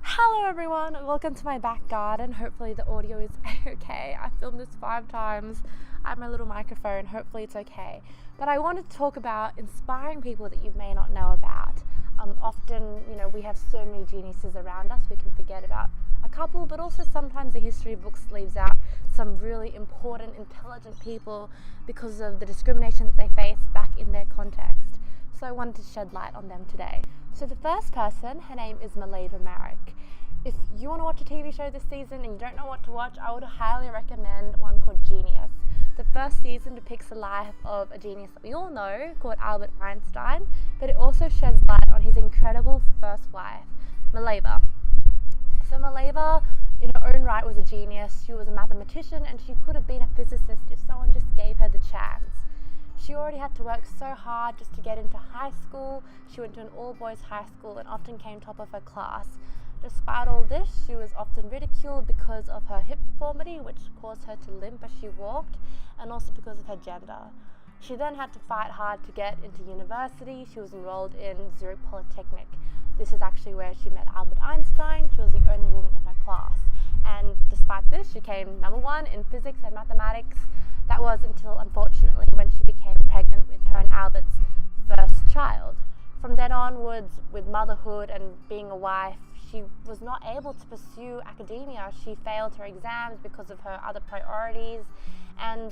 Hello everyone, welcome to my back garden. Hopefully the audio is okay. I filmed this 5 times. I have my little microphone, hopefully it's okay. But I want to talk about inspiring people that you may not know about. Often, we have so many geniuses around us, we can forget about a couple, but also sometimes the history books leaves out some really important, intelligent people because of the discrimination that they faced back in their context. So I wanted to shed light on them today. So the first person, her name is Maleva Marek. If you want to watch a TV show this season and you don't know what to watch, I would highly recommend one called Genius. The first season depicts the life of a genius that we all know called Albert Einstein, but it also sheds light on his incredible first wife, Maleva. So Maleva, in her own right, was a genius. She was a mathematician and she could have been a physicist if someone just gave her the chance. She already had to work so hard just to get into high school. She went to an all-boys high school and often came top of her class. Despite all this, she was often ridiculed because of her hip deformity, which caused her to limp as she walked, and also because of her gender. She then had to fight hard to get into university. She was enrolled in Zurich Polytechnic. This is actually where she met Albert Einstein. She was the only woman in her class. And despite this, she came number one in physics and mathematics. That was until, unfortunately, when she became pregnant with her and Albert's first child. From then onwards, with motherhood and being a wife, she was not able to pursue academia. She failed her exams because of her other priorities. And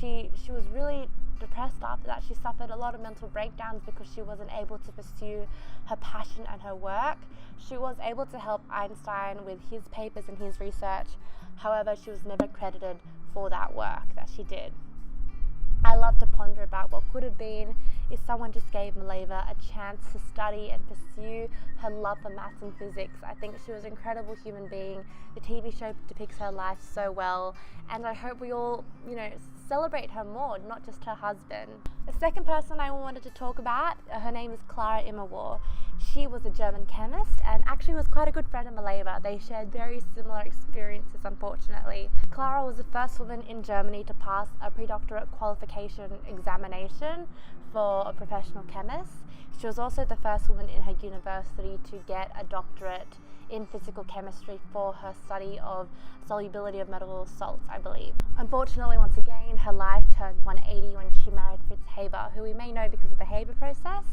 she was really depressed after that. She suffered a lot of mental breakdowns because she wasn't able to pursue her passion and her work. She was able to help Einstein with his papers and his research. However, she was never credited for that work that she did. I love to ponder about what could have been if someone just gave Maleva a chance to study and pursue her love for maths and physics. I think she was an incredible human being. The TV show depicts her life so well, and I hope we all, celebrate her more, not just her husband. The second person I wanted to talk about, her name is Clara Immerwahr. She was a German chemist and actually was quite a good friend of Maleva. They shared very similar experiences, unfortunately. Clara was the first woman in Germany to pass a predoctorate qualification examination for a professional chemist. She was also the first woman in her university to get a doctorate in physical chemistry for her study of solubility of metal salts, I believe. Unfortunately, once again, her life turned 180 when she married Fritz Haber, who we may know because of the Haber process.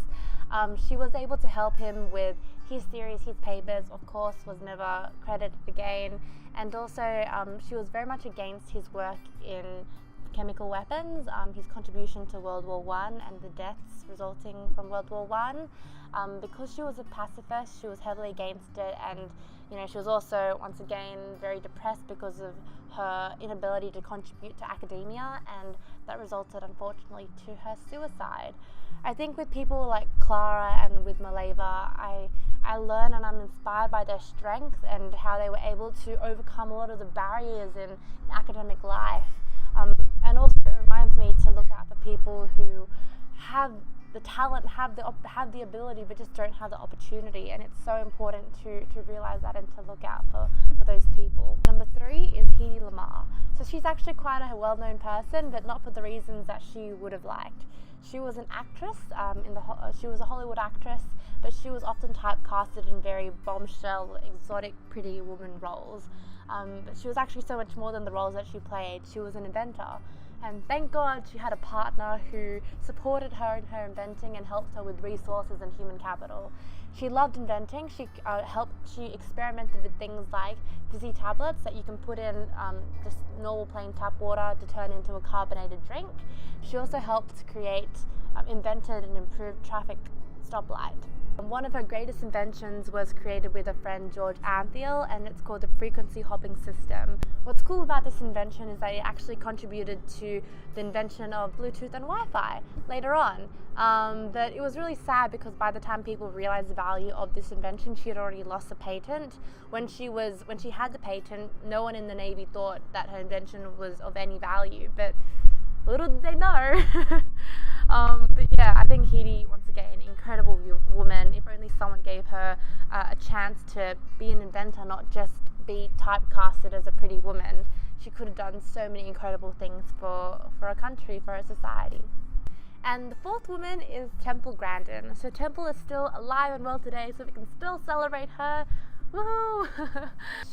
She was able to help him with his theories, his papers, of course, was never credited again. And also, she was very much against his work in chemical weapons, his contribution to World War I and the deaths resulting from World War I. Because she was a pacifist, she was heavily against it, and she was also, once again, very depressed because of her inability to contribute to academia, and that resulted, unfortunately, to her suicide. I think with people like Clara and with Maleva, I learn and I'm inspired by their strength and how they were able to overcome a lot of the barriers in academic life. And also it reminds me to look out for people who have the talent, have the ability, but just don't have the opportunity. And it's so important to realize that and to look out for those people. Number 3 is Hedy Lamarr. So she's actually quite a well-known person, but not for the reasons that she would have liked. She was an actress, she was a Hollywood actress, but she was often typecasted in very bombshell, exotic, pretty woman roles. But she was actually so much more than the roles that she played. She was an inventor. And thank God she had a partner who supported her in her inventing and helped her with resources and human capital. She loved inventing. She experimented with things like fizzy tablets that you can put in just normal plain tap water to turn into a carbonated drink. She also helped create, invented and improved traffic stoplight. One of her greatest inventions was created with a friend, George Antheil, and it's called the frequency hopping system. What's cool about this invention is that it actually contributed to the invention of Bluetooth and Wi-Fi later on. But it was really sad because by the time people realized the value of this invention, she had already lost the patent. When she had the patent, no one in the Navy thought that her invention was of any value, but little did they know. But yeah, I think Hedy, once again, incredible woman. If only someone gave her a chance to be an inventor, not just be typecasted as a pretty woman. She could have done so many incredible things for a country, for a society. And the fourth woman is Temple Grandin. So Temple is still alive and well today, so we can still celebrate her. Woohoo!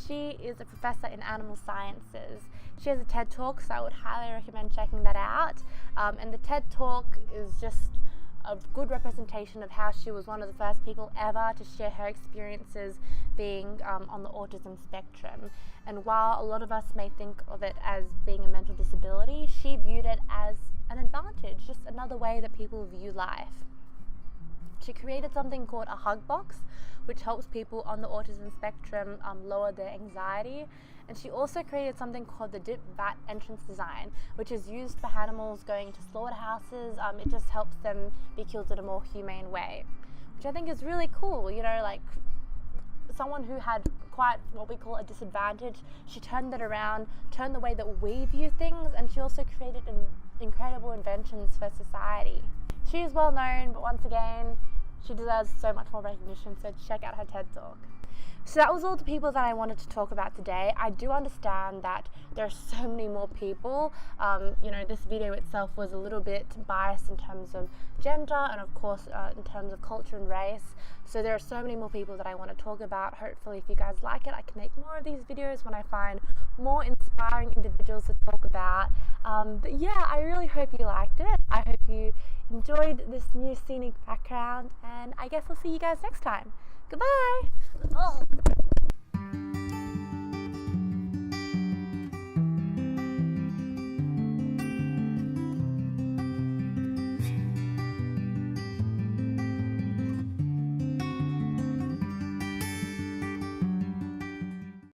She is a professor in animal sciences. She has a TED Talk, so I would highly recommend checking that out. And the TED Talk is just a good representation of how she was one of the first people ever to share her experiences being on the autism spectrum. And while a lot of us may think of it as being a mental disability, she viewed it as an advantage, just another way that people view life. She created something called a hug box, which helps people on the autism spectrum lower their anxiety. And she also created something called the dip vat entrance design, which is used for animals going to slaughterhouses. It just helps them be killed in a more humane way, which I think is really cool. You know, like someone who had quite what we call a disadvantage, she turned it around, turned the way that we view things, and she also created incredible inventions for society. She is well known, but once again, she deserves so much more recognition, so check out her TED Talk. So that was all the people that I wanted to talk about today. I do understand that there are so many more people. This video itself was a little bit biased in terms of gender and of course in terms of culture and race. So there are so many more people that I want to talk about. Hopefully if you guys like it, I can make more of these videos when I find more inspiring individuals to talk about. But yeah, I really hope you liked it. I hope you enjoyed this new scenic background, and I guess I'll see you guys next time. Goodbye! Oh.